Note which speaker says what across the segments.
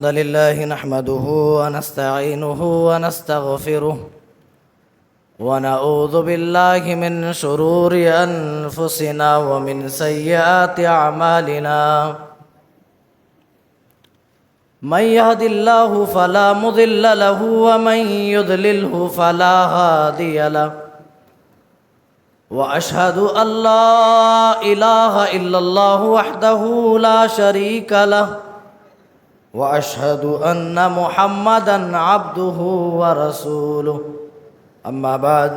Speaker 1: الحمد لله نحمده ونستعينه ونستغفره ونعوذ بالله من شرور أنفسنا ومن سيئات أعمالنا من يهد الله فلا مضل له ومن يضلله فلا هادي له وأشهد أن لا إله إلا الله وحده لا شريك له وأشهد أن محمدًا عبده ورسوله أما بعد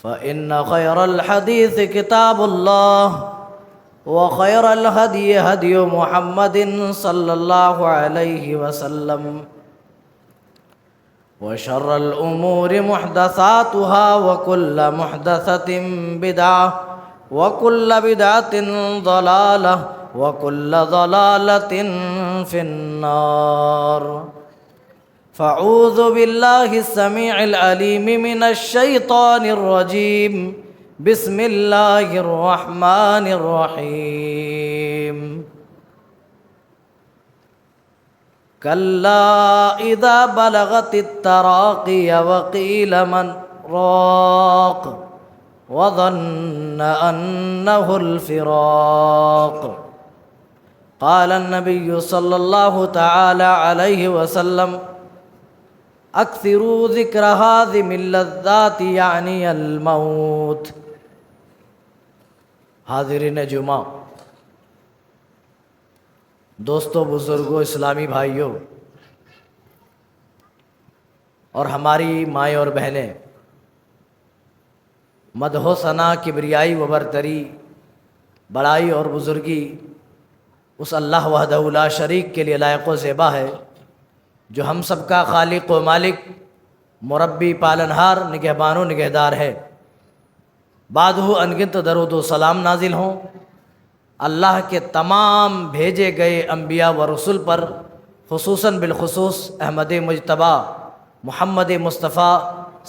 Speaker 1: فإن خير الحديث كتاب الله وخير الهدي هدي محمد صلى الله عليه وسلم وشر الأمور محدثاتها وكل محدثة بدعة وكل بدعة ضلالة وكل ضلالة في النار فأعوذ بالله السميع العليم من الشيطان الرجيم بسم الله الرحمن الرحيم كلا إذا بلغت التراقي وقيل من راق وظن أنه الفراق قال النبي صلى الله تعالى عليه وسلم اکثروا ذکر ہاضم اللذات یعنی الموت۔ حاضرین جمعہ، دوستوں، بزرگوں، اسلامی بھائیوں اور ہماری مائیں اور بہنیں، مدح و ثنا، کبریائی و برتری، بڑائی اور بزرگی اس اللہ وحدہ لا شریک کے لیے لائق و زیبا ہے جو ہم سب کا خالق و مالک، مربی، پالنہار، نگہبان و نگہدار ہے۔ بعدہ انگنت درود و سلام نازل ہوں اللہ کے تمام بھیجے گئے انبیاء و رسول پر، خصوصاً بالخصوص احمد مجتبیٰ محمد مصطفیٰ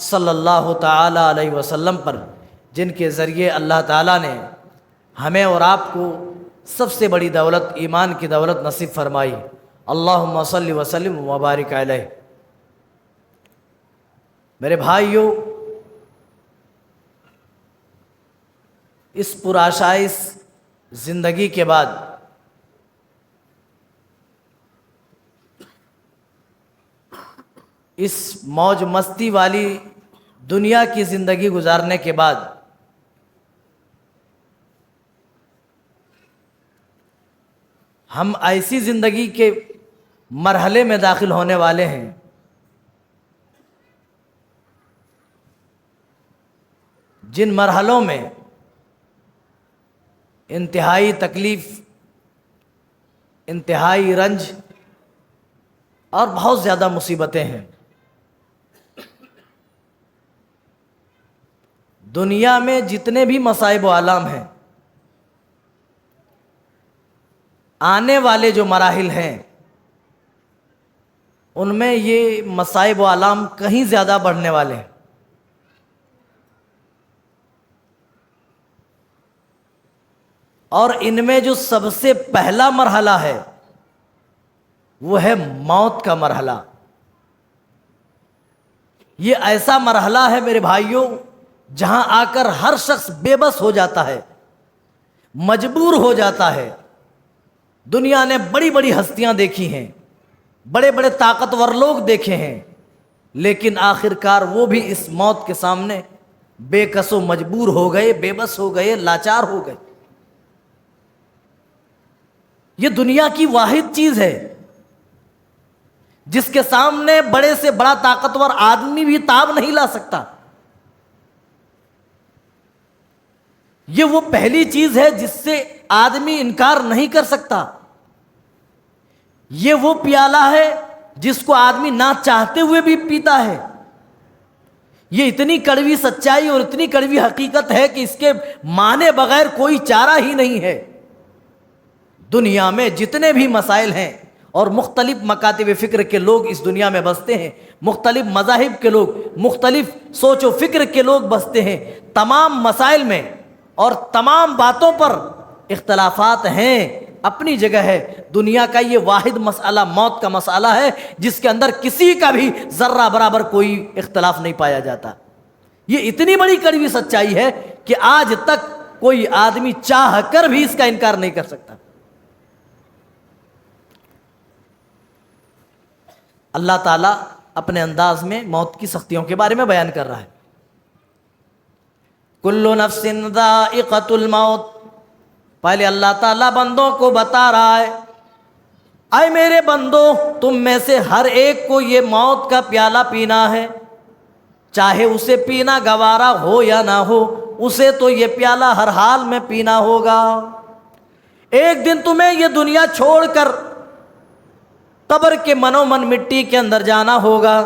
Speaker 1: صلی اللہ تعالی علیہ وسلم پر، جن کے ذریعے اللہ تعالیٰ نے ہمیں اور آپ کو سب سے بڑی دولت، ایمان کی دولت نصیب فرمائی۔ اللہم صلی وسلم وبارک علیہ۔ میرے بھائیوں، اس پرآشائش زندگی کے بعد اس موج مستی والی دنیا کی زندگی گزارنے کے بعد ہم ایسی زندگی کے مرحلے میں داخل ہونے والے ہیں جن مرحلوں میں انتہائی تکلیف، انتہائی رنج اور بہت زیادہ مصیبتیں ہیں۔ دنیا میں جتنے بھی مصائب و آلام ہیں، آنے والے جو مراحل ہیں ان میں یہ مصائب و آلام کہیں زیادہ بڑھنے والے ہیں۔ اور ان میں جو سب سے پہلا مرحلہ ہے وہ ہے موت کا مرحلہ۔ یہ ایسا مرحلہ ہے میرے بھائیوں جہاں آ کر ہر شخص بے بس ہو جاتا ہے، مجبور ہو جاتا ہے۔ دنیا نے بڑی بڑی ہستیاں دیکھی ہیں، بڑے بڑے طاقتور لوگ دیکھے ہیں، لیکن آخرکار وہ بھی اس موت کے سامنے بے کس و مجبور ہو گئے، بے بس ہو گئے، لاچار ہو گئے۔ یہ دنیا کی واحد چیز ہے جس کے سامنے بڑے سے بڑا طاقتور آدمی بھی تاب نہیں لا سکتا۔ یہ وہ پہلی چیز ہے جس سے آدمی انکار نہیں کر سکتا۔ یہ وہ پیالہ ہے جس کو آدمی نہ چاہتے ہوئے بھی پیتا ہے۔ یہ اتنی کڑوی سچائی اور اتنی کڑوی حقیقت ہے کہ اس کے مانے بغیر کوئی چارہ ہی نہیں ہے۔ دنیا میں جتنے بھی مسائل ہیں اور مختلف مکاتب فکر کے لوگ اس دنیا میں بستے ہیں، مختلف مذاہب کے لوگ، مختلف سوچ و فکر کے لوگ بستے ہیں، تمام مسائل میں اور تمام باتوں پر اختلافات ہیں، اپنی جگہ ہے. دنیا کا یہ واحد مسئلہ موت کا مسئلہ ہے جس کے اندر کسی کا بھی ذرہ برابر کوئی اختلاف نہیں پایا جاتا. یہ اتنی بڑی کڑوی سچائی ہے کہ آج تک کوئی آدمی چاہ کر بھی اس کا انکار نہیں کر سکتا. اللہ تعالیٰ اپنے انداز میں موت کی سختیوں کے بارے میں بیان کر رہا ہے. کل نفس ذائقۃ الموت. پہلے اللہ تعالیٰ بندوں کو بتا رہا ہے اے میرے بندو تم میں سے ہر ایک کو یہ موت کا پیالہ پینا ہے، چاہے اسے پینا گوارا ہو یا نہ ہو، اسے تو یہ پیالہ ہر حال میں پینا ہوگا. ایک دن تمہیں یہ دنیا چھوڑ کر قبر کے منو من مٹی کے اندر جانا ہوگا،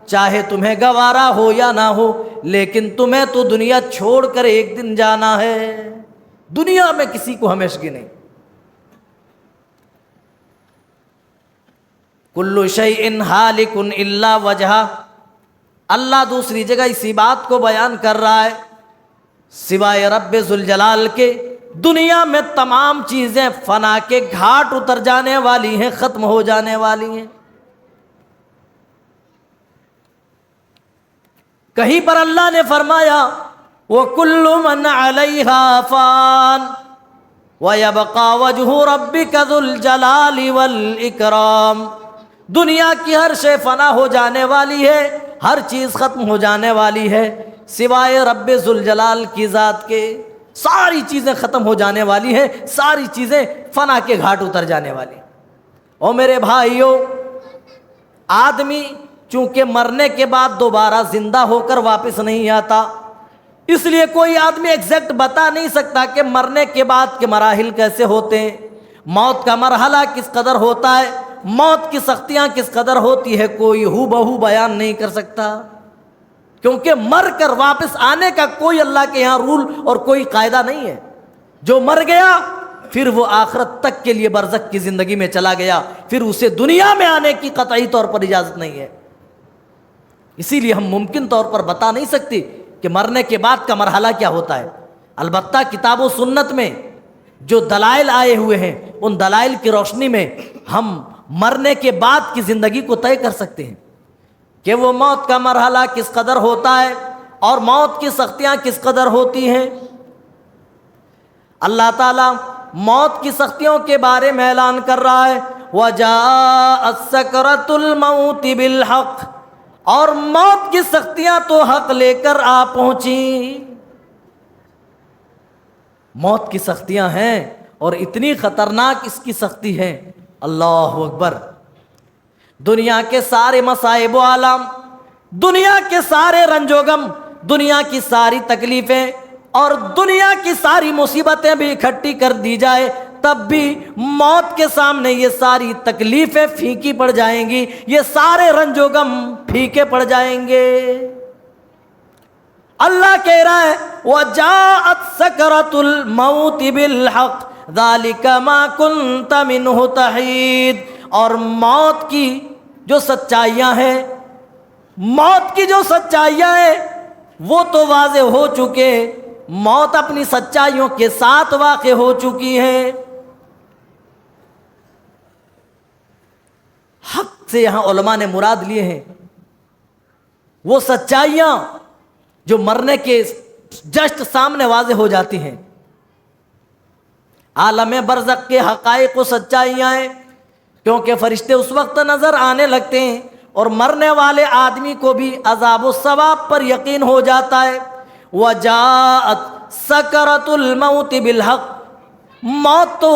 Speaker 1: چاہے تمہیں گوارا ہو یا نہ ہو، لیکن تمہیں تو دنیا چھوڑ کر ایک دن جانا ہے. دنیا میں کسی کو ہمیشگی نہیں. کل شیء ہالک الا وجہہ. اللہ دوسری جگہ اسی بات کو بیان کر رہا ہے سوائے رب ذوالجلال کے دنیا میں تمام چیزیں فنا کے گھاٹ اتر جانے والی ہیں، ختم ہو جانے والی ہیں. کہیں پر اللہ نے فرمایا وَكُلُّ مَنْ عَلَيْهَا فَانٍ وَيَبْقَى وَجْهُ رَبِّكَ ذُو الْجَلَالِ وَالْإِكْرَامِ. دنیا کی ہر شے فنا ہو جانے والی ہے، ہر چیز ختم ہو جانے والی ہے سوائے رب ذوالجلال کی ذات کے. ساری چیزیں ختم ہو جانے والی ہیں، ساری چیزیں فنا کے گھاٹ اتر جانے والی. اور میرے بھائیوں، آدمی چونکہ مرنے کے بعد دوبارہ زندہ ہو کر واپس نہیں آتا، اس لیے کوئی آدمی ایگزیکٹ بتا نہیں سکتا کہ مرنے کے بعد کے مراحل کیسے ہوتے ہیں، موت کا مرحلہ کس قدر ہوتا ہے، موت کی سختیاں کس قدر ہوتی ہے. کوئی ہو بہو بیان نہیں کر سکتا، کیونکہ مر کر واپس آنے کا کوئی اللہ کے یہاں رول اور کوئی قاعدہ نہیں ہے. جو مر گیا پھر وہ آخرت تک کے لیے برزخ کی زندگی میں چلا گیا، پھر اسے دنیا میں آنے کی قطعی طور پر اجازت نہیں ہے. اسی لیے ہم ممکن طور پر بتا نہیں سکتے کہ مرنے کے بعد کا مرحلہ کیا ہوتا ہے. البتہ کتاب و سنت میں جو دلائل آئے ہوئے ہیں ان دلائل کی روشنی میں ہم مرنے کے بعد کی زندگی کو طے کر سکتے ہیں کہ وہ موت کا مرحلہ کس قدر ہوتا ہے اور موت کی سختیاں کس قدر ہوتی ہیں. اللہ تعالیٰ موت کی سختیوں کے بارے میں اعلان کر رہا ہے وَجَاءَتْ سَكْرَةُ الْمَوْتِ بِالْحَقِّ. اور موت کی سختیاں تو حق لے کر آ پہنچی. موت کی سختیاں ہیں اور اتنی خطرناک اس کی سختی ہے، اللہ اکبر. دنیا کے سارے مصائب و آلام، دنیا کے سارے رنج و غم، دنیا کی ساری تکلیفیں اور دنیا کی ساری مصیبتیں بھی اکٹھی کر دی جائے تب بھی موت کے سامنے یہ ساری تکلیفیں پھیکی پڑ جائیں گی، یہ سارے رنج و غم پھیکے پڑ جائیں گے. اللہ کہہ رہا ہے وَجَاءَتْ سَكْرَةُ الْمَوْتِ بِالْحَقِّ ذَلِكَ مَا كُنْتَ مِنْهُ تَحِيدٌ. اور موت کی جو سچائیاں ہیں، موت کی جو سچائیاں ہیں وہ تو واضح ہو چکے، موت اپنی سچائیوں کے ساتھ واقع ہو چکی ہے. حق سے یہاں علماء نے مراد لیے ہیں وہ سچائیاں جو مرنے کے جسٹ سامنے واضح ہو جاتی ہیں. عالم برزخ کے حقائق و سچائیاں ہیں، کیونکہ فرشتے اس وقت نظر آنے لگتے ہیں اور مرنے والے آدمی کو بھی عذاب و ثواب پر یقین ہو جاتا ہے. وَجَاءَتْ سَكْرَةُ الْمَوْتِ بِالْحَقِّ. موت تو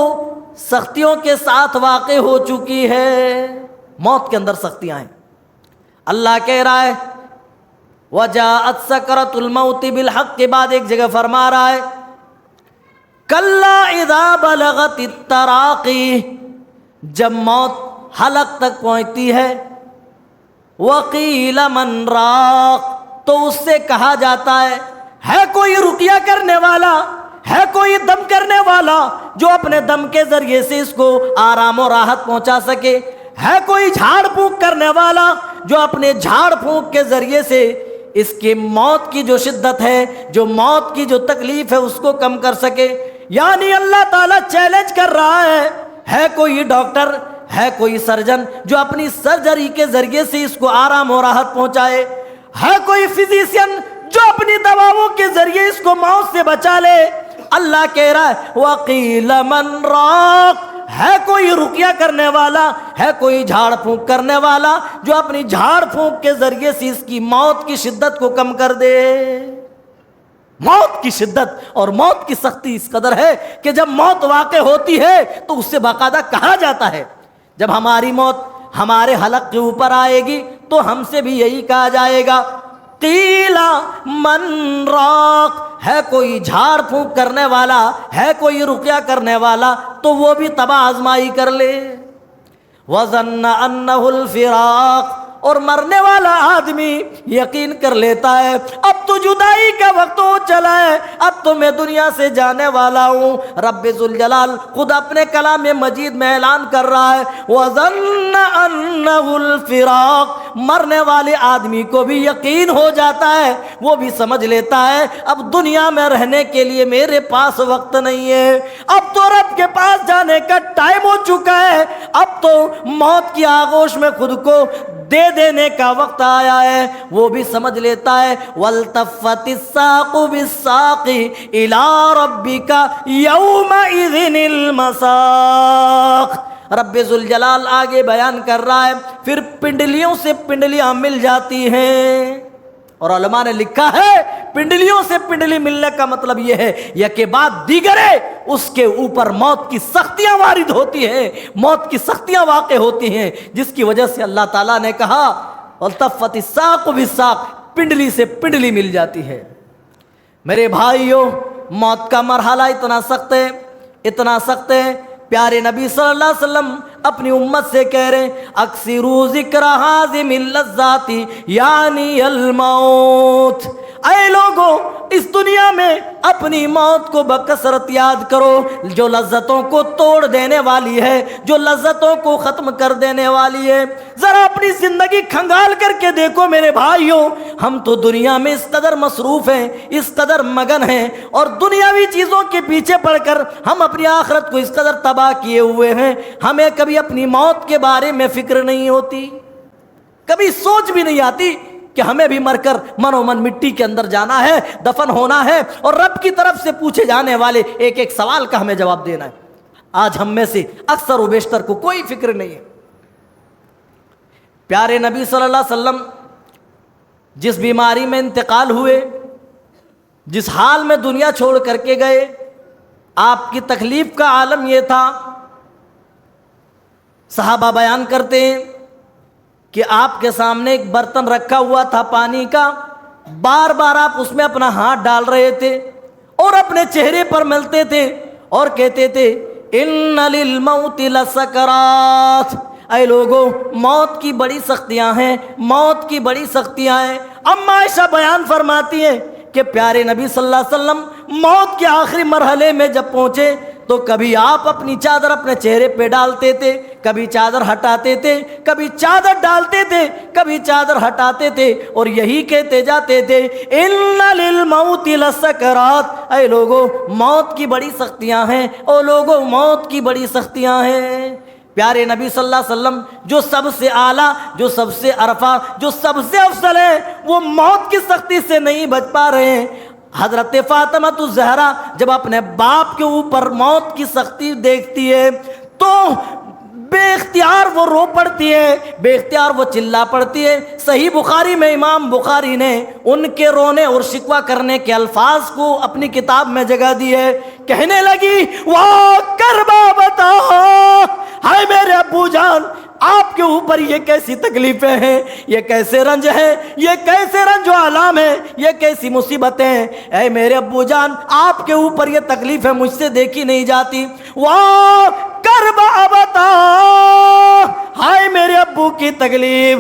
Speaker 1: سختیوں کے ساتھ واقع ہو چکی ہے، موت کے اندر سختیاں ہیں. اللہ کہہ رہا ہے وَجَاءَتْ سَكْرَةُ الْمَوْتِ بِالْحَقِّ کے بعد ایک جگہ فرما رہا ہے كَلَّا إِذَا بَلَغَتِ التَّرَاقِي. جب موت حلق تک پہنچتی ہے وَقِيلَ مَنْ رَاقٍ. تو اس سے کہا جاتا ہے کوئی رقیہ کرنے والا، ہے کوئی دم کرنے والا جو اپنے دم کے ذریعے سے اس کو آرام و راحت پہنچا سکے، ہے کوئی جھاڑ پھونک کرنے والا جو اپنے جھاڑ پھونک کے ذریعے سے اس کی موت کی جو شدت ہے، جو موت کی جو تکلیف ہے اس کو کم کر سکے. یعنی اللہ تعالیٰ چیلنج کر رہا ہے ہے کوئی ڈاکٹر، ہے کوئی سرجن جو اپنی سرجری کے ذریعے سے اس کو آرام و راحت پہنچائے؟ ہے کوئی فزیشین جو اپنی دواؤں کے ذریعے اس کو موت سے بچا لے؟ اللہ کہہ رہا ہے وَقِيلَ مَنْ رَاقٍ، ہے کوئی رقیہ کرنے والا، ہے کوئی جھاڑ پھونک کرنے والا جو اپنی جھاڑ پھونک کے ذریعے سے اس کی موت کی شدت کو کم کر دے؟ موت کی شدت اور موت کی سختی اس قدر ہے کہ جب موت واقع ہوتی ہے تو اس سے باقاعدہ کہا جاتا ہے، جب ہماری موت ہمارے حلق کے اوپر آئے گی تو ہم سے بھی یہی کہا جائے گا قیل من راق، ہے کوئی جھاڑ پھونک کرنے والا، ہے کوئی رقیہ کرنے والا تو وہ بھی تباہ آزمائی کر لے۔ وظن انہ الفراق، اور مرنے والا آدمی یقین کر لیتا ہے اب تو جدائی کا وقت ہو چلا ہے، اب تو میں دنیا سے جانے والا ہوں۔ رب ذوالجلال خود اپنے کلام مجید میں اعلان کر رہا ہے وَظَنَّ أَنَّهُ الْفِرَاقُ، مرنے والے آدمی کو بھی یقین ہو جاتا ہے، وہ بھی سمجھ لیتا ہے اب دنیا میں رہنے کے لیے میرے پاس وقت نہیں ہے، اب تو رب کے پاس جانے کا ٹائم ہو چکا ہے، اب تو موت کی آغوش میں خود کو دے دینے کا وقت آیا ہے۔ وہ بھی سمجھ لیتا ہے وَالْتَفَّتِ السَّاقُ بِالسَّاقِ إِلَىٰ رَبِّكَ يَوْمَئِذٍ الْمَسَاقُ۔ رب ذوالجلال آگے بیان کر رہا ہے پھر پنڈلیوں سے پنڈلیاں مل جاتی ہیں، اور علماء نے لکھا ہے پنڈلیوں سے پنڈلی ملنے کا مطلب یہ ہے یک کے بعد دیگرے اس کے اوپر موت کی سختیاں وارد ہوتی ہیں، موت کی سختیاں واقع ہوتی ہیں، جس کی وجہ سے اللہ تعالیٰ نے کہا وَالْتَفَّتِ السَّاقُ بِالسَّاقِ، پنڈلی سے پنڈلی مل جاتی ہے۔ میرے بھائیوں، موت کا مرحلہ اتنا سخت ہے، اتنا سخت ہے، پیارے نبی صلی اللہ علیہ وسلم اپنی امت سے کہہ رہے ہیں اکثروا ذکر حازم اللذات یعنی الموت، اے لوگوں اس دنیا میں اپنی موت کو بکثرت یاد کرو جو لذتوں کو توڑ دینے والی ہے، جو لذتوں کو ختم کر دینے والی ہے۔ ذرا اپنی زندگی کھنگال کر کے دیکھو میرے بھائیوں، ہم تو دنیا میں اس قدر مصروف ہیں، اس قدر مگن ہیں، اور دنیاوی چیزوں کے پیچھے پڑ کر ہم اپنی آخرت کو اس قدر تباہ کیے ہوئے ہیں، ہمیں کبھی اپنی موت کے بارے میں فکر نہیں ہوتی، کبھی سوچ بھی نہیں آتی کہ ہمیں بھی مر کر من و من مٹی کے اندر جانا ہے، دفن ہونا ہے، اور رب کی طرف سے پوچھے جانے والے ایک ایک سوال کا ہمیں جواب دینا ہے۔ آج ہم میں سے اکثر و بیشتر کو کوئی فکر نہیں ہے۔ پیارے نبی صلی اللہ علیہ وسلم جس بیماری میں انتقال ہوئے، جس حال میں دنیا چھوڑ کر کے گئے، آپ کی تکلیف کا عالم یہ تھا، صحابہ بیان کرتے ہیں کہ آپ کے سامنے ایک برتن رکھا ہوا تھا پانی کا، بار بار آپ اس میں اپنا ہاتھ ڈال رہے تھے اور اپنے چہرے پر ملتے تھے اور کہتے تھے ان للموت لسکرات، اے لوگوں موت کی بڑی سختیاں ہیں، موت کی بڑی سختیاں ہیں۔ اما عائشہ بیان فرماتی ہے کہ پیارے نبی صلی اللہ علیہ وسلم موت کے آخری مرحلے میں جب پہنچے تو کبھی آپ اپنی چادر اپنے چہرے پہ ڈالتے تھے، کبھی چادر ہٹاتے تھے، کبھی چادر ڈالتے تھے، کبھی چادر ہٹاتے تھے، اور یہی کہتے جاتے تھے ان للموت لسکرات، اے لوگوں موت کی بڑی سختیاں ہیں، او لوگوں موت کی بڑی سختیاں ہیں۔ پیارے نبی صلی اللہ علیہ وسلم جو سب سے اعلیٰ، جو سب سے عرفہ، جو سب سے افضل ہے، وہ موت کی سختی سے نہیں بچ پا رہے ہیں۔ حضرت فاطمہ الزہرا جب اپنے باپ کے اوپر موت کی سختی دیکھتی ہے تو بے اختیار وہ رو پڑتی ہے، بے اختیار وہ چلا پڑتی ہے۔ صحیح بخاری میں امام بخاری نے ان کے رونے اور شکوہ کرنے کے الفاظ کو اپنی کتاب میں جگہ دی ہے، کہنے لگی واہ کربا بتا، ہائے میرے ابو جان آپ کے اوپر یہ کیسی تکلیفیں ہیں، یہ کیسے رنج ہیں، یہ کیسے رنج و آلام ہیں، یہ کیسی مصیبتیں ہیں، اے میرے ابو جان آپ کے اوپر یہ تکلیفیں مجھ سے دیکھی نہیں جاتی۔ واہ کربا بتا، ہائے میرے ابو کی تکلیف۔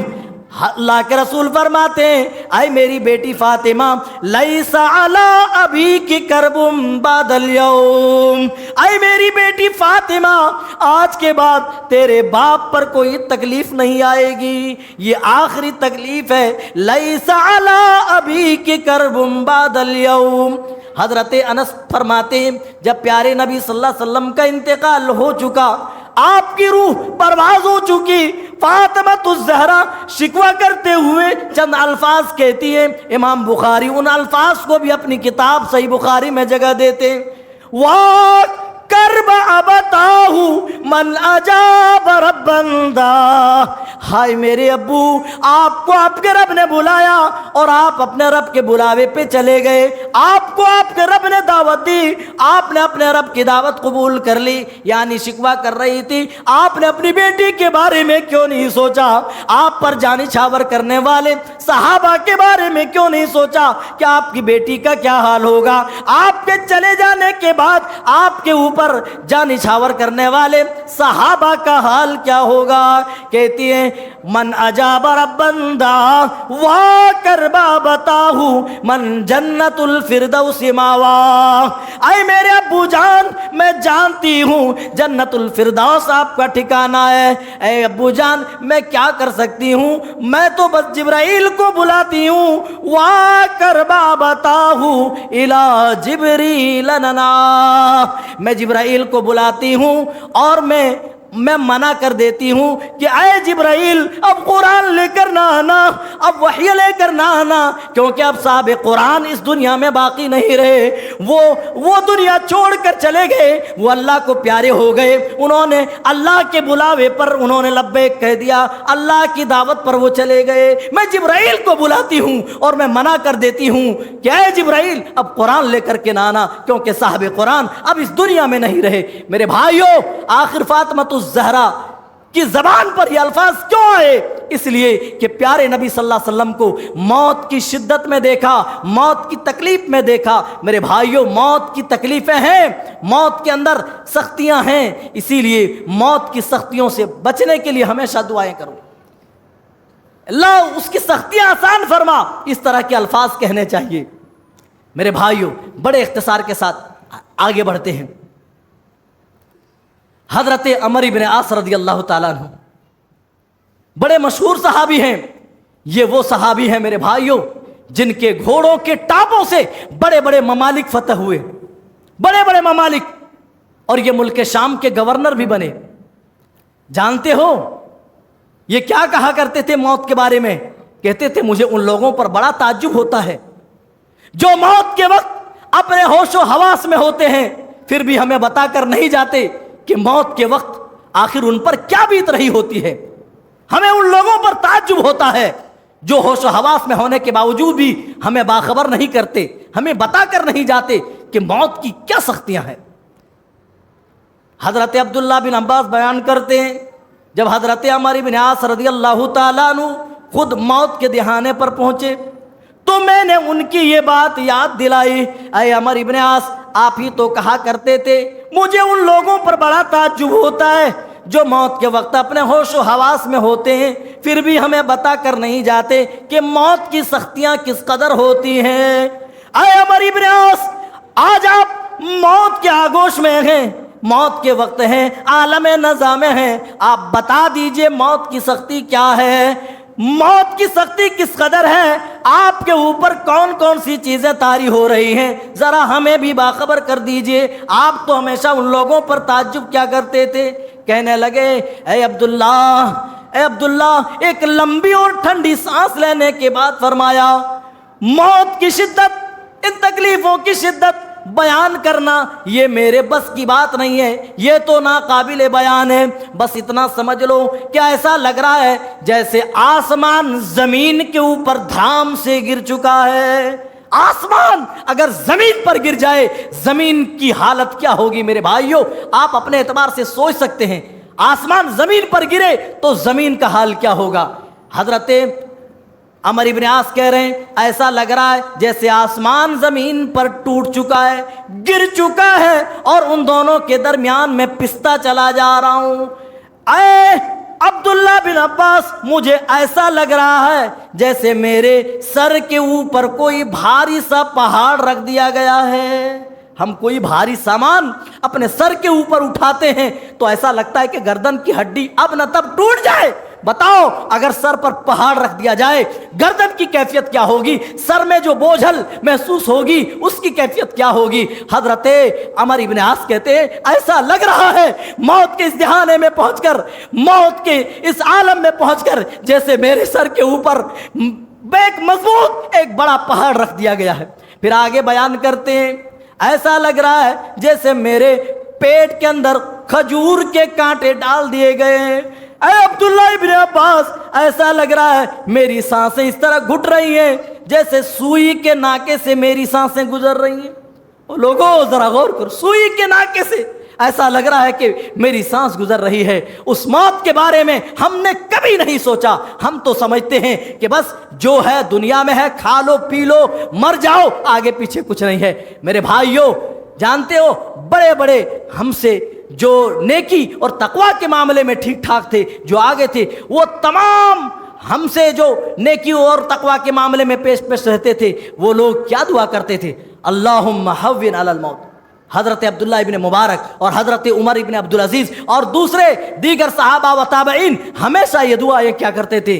Speaker 1: اللہ کے رسول فرماتے ہیں اے میری بیٹی فاطمہ لیس علی ابیکی کرب بعد اليوم، اے میری بیٹی فاطمہ آج کے بعد تیرے باپ پر کوئی تکلیف نہیں آئے گی، یہ آخری تکلیف ہے۔ لیس علی ابیکی کرب بعد اليوم۔ حضرت انس فرماتے ہیں جب پیارے نبی صلی اللہ علیہ وسلم کا انتقال ہو چکا، آپ کی روح پرواز ہو چکی۔ فاطمہ الزہرا شکوہ کرتے ہوئے چند الفاظ کہتی ہیں، امام بخاری ان الفاظ کو بھی اپنی کتاب صحیح بخاری میں جگہ دیتے ہیں۔ کرب ابتاہ من اجاب ربندا، ہائے میرے ابو، آپ کو آپ کے رب نے بلایا اور آپ اپنے رب کے بلاوے پہ چلے گئے، آپ کو آپ کے رب نے دعوت دی، آپ نے اپنے رب کی دعوت قبول کر لی، یعنی شکوہ کر رہی تھی آپ نے اپنی بیٹی کے بارے میں کیوں نہیں سوچا، آپ پر جانی چھاور کرنے والے صحابہ کے بارے میں کیوں نہیں سوچا کہ آپ کی بیٹی کا کیا حال ہوگا، آپ کے چلے جانے کے بعد آپ کے اوپر جانی چھاور کرنے والے صحابہ کا حال کیا ہوگا۔ کہتی ہیں من اجاب ربندا وا کربا بتاہو من جنت الفردوس ماوا، اے میرے ابو جان میں جانتی ہوں جنت الفردوس آپ کا ٹھکانہ ہے، اے ابو جان میں کیا کر سکتی ہوں، میں تو بس جبرائیل کو بلاتی ہوں، وا کربا بتاہو الی جبریل ننا، میں جبرائیل کو بلاتی ہوں اور میں منع کر دیتی ہوں کہ اے جبرائیل اب قرآن لے کر نہ آنا، اب وحی لے کر نہ آنا، کیونکہ اب صاحب قرآن اس دنیا میں باقی نہیں رہے، وہ دنیا چھوڑ کر چلے گئے، وہ اللہ کو پیارے ہو گئے، انہوں نے اللہ کے بلاوے پر انہوں نے لبیک کہہ دیا، اللہ کی دعوت پر وہ چلے گئے، میں جبرائیل کو بلاتی ہوں اور میں منع کر دیتی ہوں کہ اے جبرائیل اب قرآن لے کر کے نہ آنا، کیونکہ صاحب قرآن اب اس دنیا میں نہیں رہے۔ میرے بھائیوں، آخر فاطمہ الزہرا کی زبان پر یہ الفاظ کیوں آئے؟ اس لیے کہ پیارے نبی صلی اللہ علیہ وسلم کو موت کی شدت میں دیکھا، موت کی تکلیف میں دیکھا۔ میرے بھائیوں، موت کی تکلیفیں ہیں، موت کے اندر سختیاں ہیں، اسی لیے موت کی سختیوں سے بچنے کے لیے ہمیشہ دعائیں کرو، اللہ اس کی سختیاں آسان فرما، اس طرح کے الفاظ کہنے چاہیے۔ میرے بھائیوں، بڑے اختصار کے ساتھ آگے بڑھتے ہیں۔ حضرت عمر بن عاص رضی اللہ تعالیٰ عنہ بڑے مشہور صحابی ہیں، یہ وہ صحابی ہیں میرے بھائیوں جن کے گھوڑوں کے ٹاپوں سے بڑے بڑے ممالک فتح ہوئے، بڑے بڑے ممالک، اور یہ ملک شام کے گورنر بھی بنے۔ جانتے ہو یہ کیا کہا کرتے تھے موت کے بارے میں؟ کہتے تھے مجھے ان لوگوں پر بڑا تعجب ہوتا ہے جو موت کے وقت اپنے ہوش و حواس میں ہوتے ہیں، پھر بھی ہمیں بتا کر نہیں جاتے کہ موت کے وقت آخر ان پر کیا بیت رہی ہوتی ہے۔ ہمیں ان لوگوں پر تعجب ہوتا ہے جو ہوش و حواس میں ہونے کے باوجود بھی ہمیں باخبر نہیں کرتے، ہمیں بتا کر نہیں جاتے کہ موت کی کیا سختیاں ہیں۔ حضرت عبداللہ بن عباس بیان کرتے ہیں جب حضرت عمر بن عاص رضی اللہ تعالیٰ عنہ خود موت کے دہانے پر پہنچے تو میں نے ان کی یہ بات یاد دلائی، اے عمر بن عاص آپ ہی تو کہا کرتے تھے مجھے ان لوگوں پر بڑا تعجب ہوتا ہے جو موت کے وقت اپنے ہوش و حواس میں ہوتے ہیں، پھر بھی ہمیں بتا کر نہیں جاتے کہ موت کی سختیاں کس قدر ہوتی ہیں۔ اے عمر بن عاص، آج آپ موت کے آغوش میں ہیں، موت کے وقت ہیں، عالم نزا میں ہیں، آپ بتا دیجئے موت کی سختی کیا ہے، موت کی سختی کس قدر ہے، آپ کے اوپر کون کون سی چیزیں طاری ہو رہی ہیں، ذرا ہمیں بھی باخبر کر دیجئے۔ آپ تو ہمیشہ ان لوگوں پر تعجب کیا کرتے تھے؟ کہنے لگے اے عبداللہ، ایک لمبی اور ٹھنڈی سانس لینے کے بعد فرمایا موت کی شدت، ان تکلیفوں کی شدت بیان کرنا یہ میرے بس کی بات نہیں ہے، یہ تو ناقابل بیان ہے، بس اتنا سمجھ لو کہ ایسا لگ رہا ہے جیسے آسمان زمین کے اوپر دھام سے گر چکا ہے۔ آسمان اگر زمین پر گر جائے زمین کی حالت کیا ہوگی؟ میرے بھائیوں آپ اپنے اعتبار سے سوچ سکتے ہیں، آسمان زمین پر گرے تو زمین کا حال کیا ہوگا۔ حضرت عمر بن عاص کہہ رہے ہیں ایسا لگ رہا ہے جیسے آسمان زمین پر ٹوٹ چکا ہے، گر چکا ہے، اور ان دونوں کے درمیان میں پستا چلا جا رہا ہوں۔ اے عبداللہ بن عباس، مجھے ایسا لگ رہا ہے جیسے میرے سر کے اوپر کوئی بھاری سا پہاڑ رکھ دیا گیا ہے۔ ہم کوئی بھاری سامان اپنے سر کے اوپر اٹھاتے ہیں تو ایسا لگتا ہے کہ گردن کی ہڈی اب نہ تب ٹوٹ جائے، بتاؤ اگر سر پر پہاڑ رکھ دیا جائے گردن کی کیفیت کیا ہوگی، سر میں جو بوجھل محسوس ہوگی اس کی کیفیت کیا ہوگی۔ حضرت عمر ابن عاص کہتے ہیں ایسا لگ رہا ہے موت کے اس دہانے میں پہنچ کر، موت کے اس عالم میں پہنچ کر، جیسے میرے سر کے اوپر ایک مضبوط ایک بڑا پہاڑ رکھ دیا گیا ہے۔ پھر آگے بیان کرتے ہیں ایسا لگ رہا ہے جیسے میرے پیٹ کے اندر کھجور کے کانٹے ڈال دیے گئے ہیں۔ اے عبداللہ ابن عباس ایسا لگ رہا ہے میری سانسیں اس طرح گھٹ رہی ہیں جیسے سوئی کے ناکے سے میری سانسیں گزر رہی ہیں۔ لوگوں ذرا غور کرو، سوئی کے ناکے سے ایسا لگ رہا ہے کہ میری سانس گزر رہی ہے۔ اس موت کے بارے میں ہم نے کبھی نہیں سوچا، ہم تو سمجھتے ہیں کہ بس جو ہے دنیا میں ہے، کھا لو پی لو مر جاؤ، آگے پیچھے کچھ نہیں ہے۔ میرے بھائیوں جانتے ہو بڑے بڑے ہم سے جو نیکی اور تقوی کے معاملے میں ٹھیک ٹھاک تھے، جو آگے تھے، وہ تمام ہم سے جو نیکی اور تقوی کے معاملے میں پیش رہتے تھے، وہ لوگ کیا دعا کرتے تھے؟ اللہم ہون علی الموت۔ حضرت عبداللہ ابن مبارک اور حضرت عمر ابن عبدالعزیز اور دوسرے دیگر صحابہ و تابعین ہمیشہ یہ دعا کیا کرتے تھے۔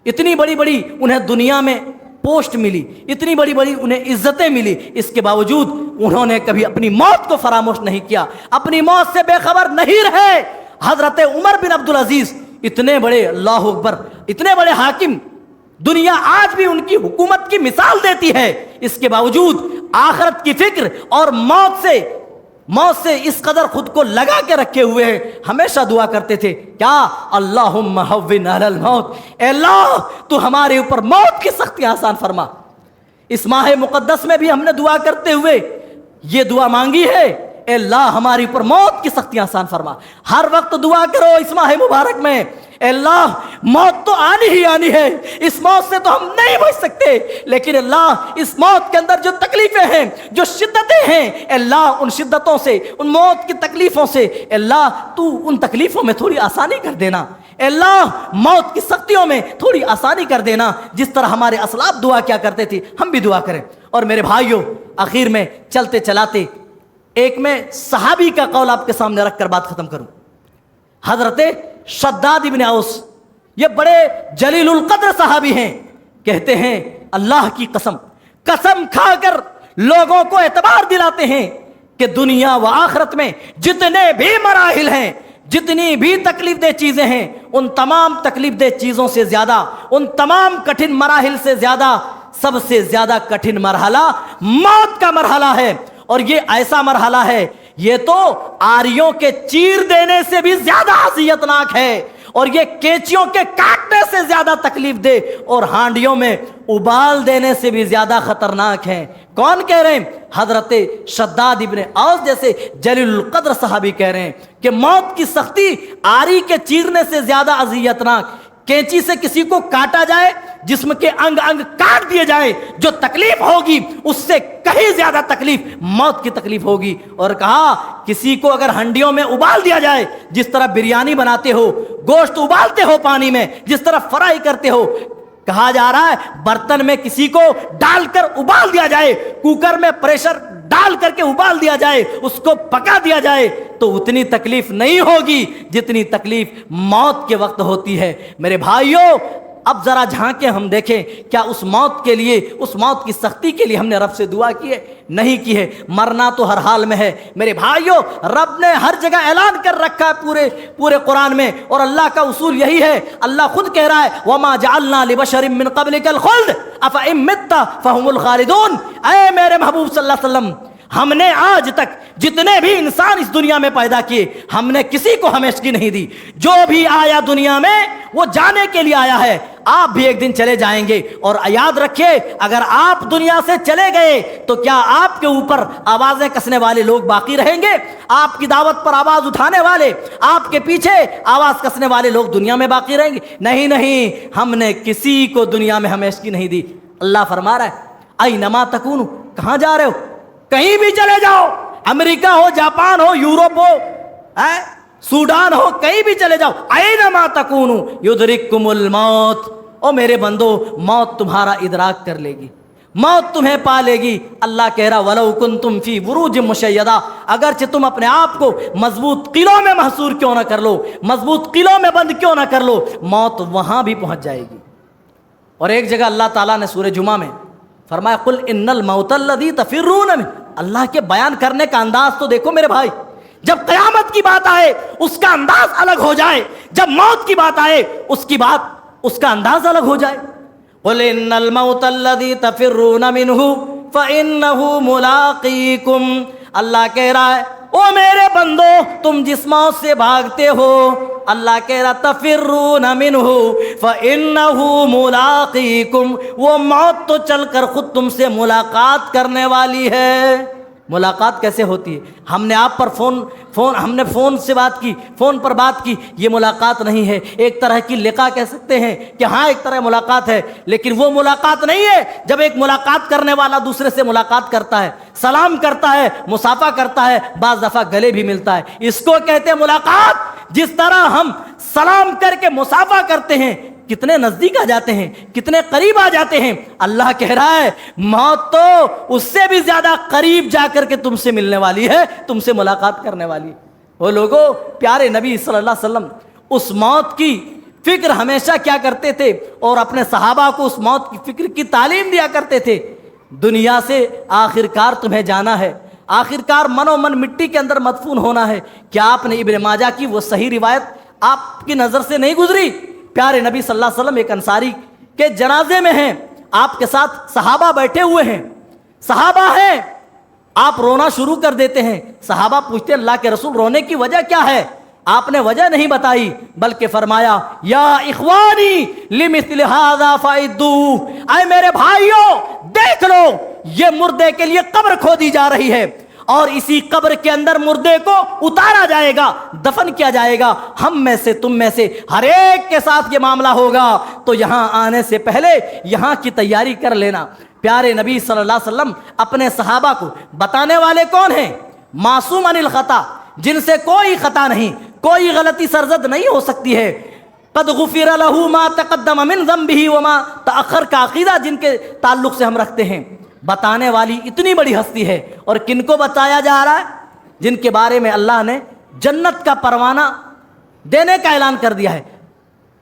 Speaker 1: اتنی بڑی بڑی انہیں دنیا میں پوسٹ ملی، اتنی بڑی بڑی انہیں عزتیں ملی، اس کے باوجود انہوں نے کبھی اپنی موت کو فراموش نہیں کیا، اپنی موت سے بے خبر نہیں رہے۔ حضرت عمر بن عبدالعزیز اتنے بڑے، اللہ اکبر، اتنے بڑے حاکم، دنیا آج بھی ان کی حکومت کی مثال دیتی ہے، اس کے باوجود آخرت کی فکر اور موت سے اس قدر خود کو لگا کے رکھے ہوئے ہیں، ہمیشہ دعا کرتے تھے کیا؟ اللہم ہون علی الموت، اے اللہ تو ہمارے اوپر موت کی سختی آسان فرما۔ اس ماہ مقدس میں بھی ہم نے دعا کرتے ہوئے یہ دعا مانگی ہے، اے اللہ ہمارے اوپر موت کی سختی آسان فرما۔ ہر وقت دعا کرو اس ماہ مبارک میں، اے اللہ موت تو آنی ہی آنی ہے، اس موت سے تو ہم نہیں بچ سکتے، لیکن اللہ اس موت کے اندر جو تکلیفیں ہیں، جو شدتیں ہیں، اے اللہ ان شدتوں سے، ان موت کی تکلیفوں سے، اے اللہ تو ان تکلیفوں میں تھوڑی آسانی کر دینا، اے اللہ موت کی سختیوں میں تھوڑی آسانی کر دینا، جس طرح ہمارے اسلاف دعا کیا کرتے تھے ہم بھی دعا کریں۔ اور میرے بھائیوں آخر میں چلتے چلاتے ایک میں صحابی کا قول آپ کے سامنے رکھ کر بات ختم کروں۔ حضرت شداد ابن اوس، یہ بڑے جلیل القدر صحابی ہیں، کہتے ہیں اللہ کی قسم کھا کر لوگوں کو اعتبار دلاتے ہیں کہ دنیا و آخرت میں جتنے بھی مراحل ہیں، جتنی بھی تکلیف دہ چیزیں ہیں، ان تمام تکلیف دہ چیزوں سے زیادہ، ان تمام کٹھن مراحل سے زیادہ، سب سے زیادہ کٹھن مرحلہ موت کا مرحلہ ہے۔ اور یہ ایسا مرحلہ ہے، یہ تو آریوں کے چیر دینے سے بھی زیادہ اذیتناک ہے، اور یہ کینچیوں کے کاٹنے سے زیادہ تکلیف دے، اور ہانڈیوں میں ابال دینے سے بھی زیادہ خطرناک ہے۔ کون کہہ رہے ہیں؟ حضرت شداد ابن اوس جیسے جلیل القدر صحابی کہہ رہے ہیں کہ موت کی سختی آری کے چیرنے سے زیادہ اذیتناک، کینچی سے کسی کو کاٹا جائے، جسم کے انگ انگ کاٹ دیے جائیں، جو تکلیف ہوگی اس سے کہیں زیادہ تکلیف موت کی تکلیف ہوگی۔ اور کہا کسی کو اگر ہنڈیوں میں ابال دیا جائے، جس طرح بریانی بناتے ہو، گوشت ابالتے ہو پانی میں، جس طرح فرائی کرتے ہو، کہا جا رہا ہے برتن میں کسی کو ڈال کر ابال دیا جائے، کوکر میں پریشر ڈال کر کے ابال دیا جائے، اس کو پکا دیا جائے، تو اتنی تکلیف نہیں ہوگی جتنی تکلیف موت کے وقت ہوتی ہے۔ میرے بھائیوں اب ذرا جھانکیں، ہم دیکھیں کیا اس موت کے لیے، اس موت کی سختی کے لیے ہم نے رب سے دعا کی ہے؟ نہیں کی ہے۔ مرنا تو ہر حال میں ہے میرے بھائیوں، رب نے ہر جگہ اعلان کر رکھا ہے پورے قرآن میں، اور اللہ کا اصول یہی ہے، اللہ خود کہہ رہا ہے وَمَا جَعَلْنَا لِبَشَرٍ مِّن قَبْلِكَ الْخُلْدَ أَفَإِن مِّتَّ فَهُمُ الْخَالِدُونَ۔ اے میرے محبوب صلی اللہ علیہ وسلم، ہم نے آج تک جتنے بھی انسان اس دنیا میں پیدا کیے، ہم نے کسی کو ہمیشگی نہیں دی۔ جو بھی آیا دنیا میں وہ جانے کے لیے آیا ہے، آپ بھی ایک دن چلے جائیں گے۔ اور یاد رکھیے اگر آپ دنیا سے چلے گئے تو کیا آپ کے اوپر آوازیں کسنے والے لوگ باقی رہیں گے؟ آپ کی دعوت پر آواز اٹھانے والے، آپ کے پیچھے آواز کسنے والے لوگ دنیا میں باقی رہیں گے؟ نہیں نہیں، ہم نے کسی کو دنیا میں ہمیشگی نہیں دی۔ اللہ فرما رہا ہے اینما تکونوا، کہاں جا رہے ہو؟ کہیں بھی چلے جاؤ، امریکہ ہو، جاپان ہو، یورپ ہو، سوڈان ہو، کہیں بھی چلے جاؤ، اینما تکونوا یدرککم الموت، او میرے بندو موت تمہارا ادراک کر لے گی، موت تمہیں پا لے گی۔ اللہ کہہ رہا وَلَوْ كُنْتُمْ فِي بُرُوجٍ مُشَيَّدَةٍ، اگرچہ تم اپنے آپ کو مضبوط قلعوں میں محصور کیوں نہ کر لو، مضبوط قلعوں میں بند کیوں نہ کر لو، موت وہاں بھی پہنچ جائے گی۔ اور ایک جگہ اللہ تعالیٰ نے سورہ جمعہ میں فرمایا قُلْ إِنَّ الْمَوْتَ الَّذِي تَفِرُّونَ مِنْهُ۔ اللہ کے بیان کرنے کا انداز تو دیکھو میرے بھائی، جب قیامت کی بات آئے اس کا انداز الگ ہو جائے، جب موت کی بات آئے اس کا انداز الگ ہو جائے۔ قُلْ إِنَّ الْمَوْتَ الَّذِي تَفِرُّونَ مِنْهُ فَإِنَّهُ مُلَاقِيكُمْ۔ اللہ کہہ رہا ہے او میرے بندو تم جس موت سے بھاگتے ہو، اللہ کہہ رہا تفرون منہ فإنہ ملاقیکم، وہ موت تو چل کر خود تم سے ملاقات کرنے والی ہے۔ ملاقات کیسے ہوتی ہے؟ ہم نے آپ پر فون سے بات کی، فون پر بات کی، یہ ملاقات نہیں ہے۔ ایک طرح کی لقاء کہہ سکتے ہیں کہ ہاں ایک طرح ملاقات ہے، لیکن وہ ملاقات نہیں ہے جب ایک ملاقات کرنے والا دوسرے سے ملاقات کرتا ہے، سلام کرتا ہے، مصافحہ کرتا ہے، بعض دفعہ گلے بھی ملتا ہے، اس کو کہتے ہیں ملاقات۔ جس طرح ہم سلام کر کے مصافحہ کرتے ہیں، کتنے نزدیک آ جاتے ہیں، کتنے قریب آ جاتے ہیں، اللہ کہہ رہا ہے موت تو اس سے بھی زیادہ قریب جا کر کے تم سے ملنے والی ہے، تم سے ملاقات کرنے والی ہے۔ وہ لوگوں، پیارے نبی صلی اللہ علیہ وسلم اس موت کی فکر ہمیشہ کیا کرتے تھے اور اپنے صحابہ کو اس موت کی فکر کی تعلیم دیا کرتے تھے۔ دنیا سے آخر کار تمہیں جانا ہے، آخر کار من و من مٹی کے اندر مدفون ہونا ہے۔ کیا آپ نے ابن ماجہ کی وہ صحیح روایت آپ کی نظر سے نہیں گزری؟ پیارے نبی صلی اللہ علیہ وسلم ایک انصاری کے جنازے میں ہیں، آپ کے ساتھ صحابہ بیٹھے ہوئے ہیں، صحابہ ہیں، آپ رونا شروع کر دیتے ہیں۔ صحابہ پوچھتے ہیں اللہ کے رسول رونے کی وجہ کیا ہے؟ آپ نے وجہ نہیں بتائی بلکہ فرمایا یا اخوانی لمثل ھذا فاعدوا، اے میرے بھائیوں دیکھ لو یہ مردے کے لیے قبر کھودی جا رہی ہے اور اسی قبر کے اندر مردے کو اتارا جائے گا، دفن کیا جائے گا۔ ہم میں سے تم میں سے ہر ایک کے ساتھ یہ معاملہ ہوگا، تو یہاں آنے سے پہلے یہاں کی تیاری کر لینا۔ پیارے نبی صلی اللہ علیہ وسلم اپنے صحابہ کو بتانے والے کون ہیں؟ معصوم عن الخطا، جن سے کوئی خطا نہیں، کوئی غلطی سرزد نہیں ہو سکتی ہے۔ قد غفر له ما تقدم من ذنبه وما تأخر کا عقیدہ جن کے تعلق سے ہم رکھتے ہیں۔ بتانے والی اتنی بڑی ہستی ہے، اور کن کو بتایا جا رہا ہے؟ جن کے بارے میں اللہ نے جنت کا پروانہ دینے کا اعلان کر دیا ہے۔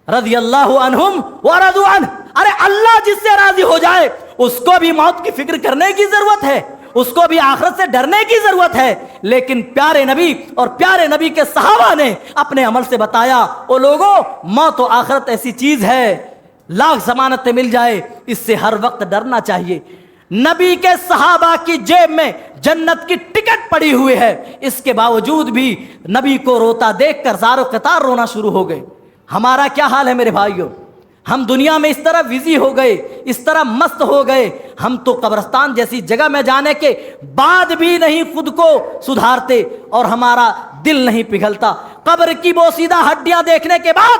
Speaker 1: رضی اللہ عنہم ورضوا عنہ، ارے اللہ جس سے راضی ہو جائے اس کو بھی موت کی فکر کرنے کی ضرورت ہے، اس کو بھی آخرت سے ڈرنے کی ضرورت ہے۔ لیکن پیارے نبی اور پیارے نبی کے صحابہ نے اپنے عمل سے بتایا او لوگوں موت و آخرت ایسی چیز ہے، لاکھ ضمانتیں مل جائے اس سے ہر وقت ڈرنا چاہیے۔ نبی کے صحابہ کی جیب میں جنت کی ٹکٹ پڑی ہوئی ہے، اس کے باوجود بھی نبی کو روتا دیکھ کر زار و قطار رونا شروع ہو گئے۔ ہمارا کیا حال ہے میرے بھائیوں؟ ہم دنیا میں اس طرح بزی ہو گئے، اس طرح مست ہو گئے، ہم تو قبرستان جیسی جگہ میں جانے کے بعد بھی نہیں خود کو سدھارتے اور ہمارا دل نہیں پگھلتا۔ قبر کی بوسیدہ ہڈیاں دیکھنے کے بعد،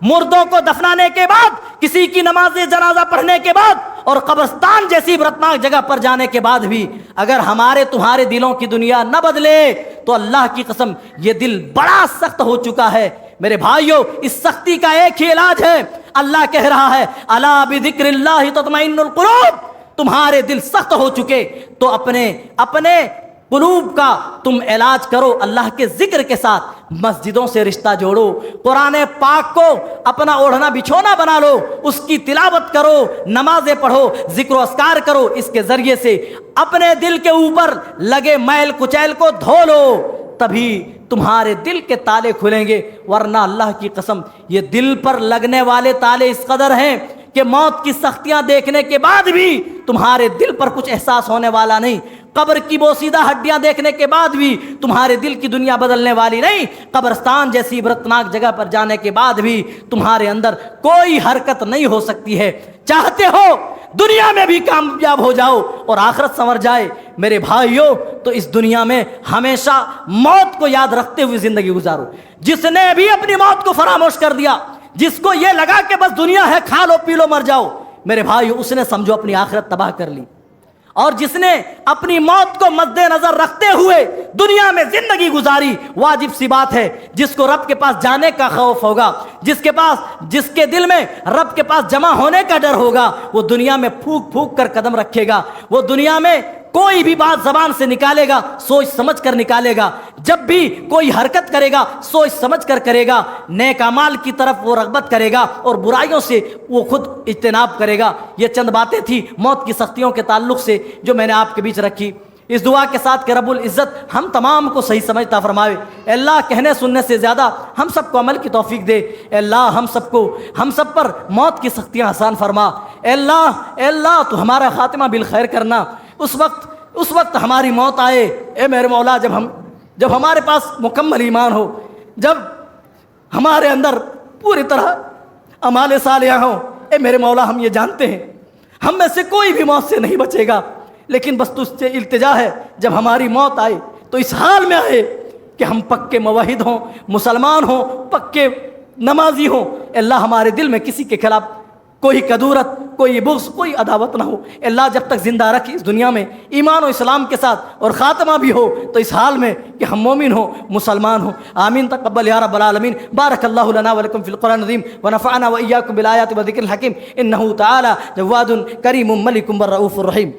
Speaker 1: مردوں کو دفنانے کے بعد، کسی کی نماز جنازہ پڑھنے کے بعد اور قبرستان جیسی عبرتناک جگہ پر جانے کے بعد بھی اگر ہمارے تمہارے دلوں کی دنیا نہ بدلے تو اللہ کی قسم یہ دل بڑا سخت ہو چکا ہے۔ میرے بھائیوں اس سختی کا ایک ہی علاج ہے، اللہ کہہ رہا ہے الا بذکر اللہ تطمئن القلوب، تمہارے دل سخت ہو چکے تو اپنے قلوب کا تم علاج کرو اللہ کے ذکر کے ساتھ، مسجدوں سے رشتہ جوڑو، قرآن پاک کو اپنا اوڑھنا بچھونا بنا لو، اس کی تلاوت کرو، نمازیں پڑھو، ذکر و اذکار کرو، اس کے ذریعے سے اپنے دل کے اوپر لگے میل کچیل کو دھو لو، تبھی تمہارے دل کے تالے کھلیں گے۔ ورنہ اللہ کی قسم یہ دل پر لگنے والے تالے اس قدر ہیں کہ موت کی سختیاں دیکھنے کے بعد بھی تمہارے دل پر کچھ احساس ہونے والا نہیں، قبر کی بوسیدہ ہڈیاں دیکھنے کے بعد بھی تمہارے دل کی دنیا بدلنے والی نہیں، قبرستان جیسی عبرتناک جگہ پر جانے کے بعد بھی تمہارے اندر کوئی حرکت نہیں ہو سکتی ہے۔ چاہتے ہو دنیا میں بھی کامیاب ہو جاؤ اور آخرت سنور جائے میرے بھائیوں، تو اس دنیا میں ہمیشہ موت کو یاد رکھتے ہوئے زندگی گزارو۔ جس نے بھی اپنی موت کو فراموش کر دیا، جس کو یہ لگا کہ بس دنیا ہے کھا لو پی لو مر جاؤ، میرے بھائیو اس نے سمجھو اپنی آخرت تباہ کر لی۔ اور جس نے اپنی موت کو مد نظر رکھتے ہوئے دنیا میں زندگی گزاری، واجب سی بات ہے جس کو رب کے پاس جانے کا خوف ہوگا، جس کے دل میں رب کے پاس جمع ہونے کا ڈر ہوگا، وہ دنیا میں پھونک پھونک کر قدم رکھے گا۔ وہ دنیا میں کوئی بھی بات زبان سے نکالے گا سوچ سمجھ کر نکالے گا، جب بھی کوئی حرکت کرے گا سوچ سمجھ کر کرے گا، نیک اعمال کی طرف وہ رغبت کرے گا اور برائیوں سے وہ خود اجتناب کرے گا۔ یہ چند باتیں تھیں موت کی سختیوں کے تعلق سے جو میں نے آپ کے بیچ رکھی، اس دعا کے ساتھ کہ رب العزت ہم تمام کو صحیح سمجھتا فرماوے۔ اے اللہ کہنے سننے سے زیادہ ہم سب کو عمل کی توفیق دے۔ اے اللہ ہم سب پر موت کی سختیاں آسان فرما۔ اے اللہ تو ہمارا خاتمہ بالخیر کرنا۔ اس وقت ہماری موت آئے اے میرے مولا جب ہمارے پاس مکمل ایمان ہو، جب ہمارے اندر پوری طرح اعمال صالحہ ہوں۔ اے میرے مولا ہم یہ جانتے ہیں ہم میں سے کوئی بھی موت سے نہیں بچے گا، لیکن بس تجھ سے التجا ہے جب ہماری موت آئے تو اس حال میں آئے کہ ہم پکے موحد ہوں، مسلمان ہوں، پکے نمازی ہوں۔ اے اللہ ہمارے دل میں کسی کے خلاف کوئی کدورت، کوئی بغض، کوئی عداوت نہ ہو۔ اے اللہ جب تک زندہ رکھی اس دنیا میں ایمان و اسلام کے ساتھ اور خاتمہ بھی ہو تو اس حال میں کہ ہم مومن ہوں، مسلمان ہوں۔ آمین تقبل یا رب العالمین۔ بارک اللہ لنا ولکم فی القرآن العظیم ونفعنا وإیاکم بالآیات والذکر الحکیم انہ تعالی جواد کریم ملک رؤوف الرحیم۔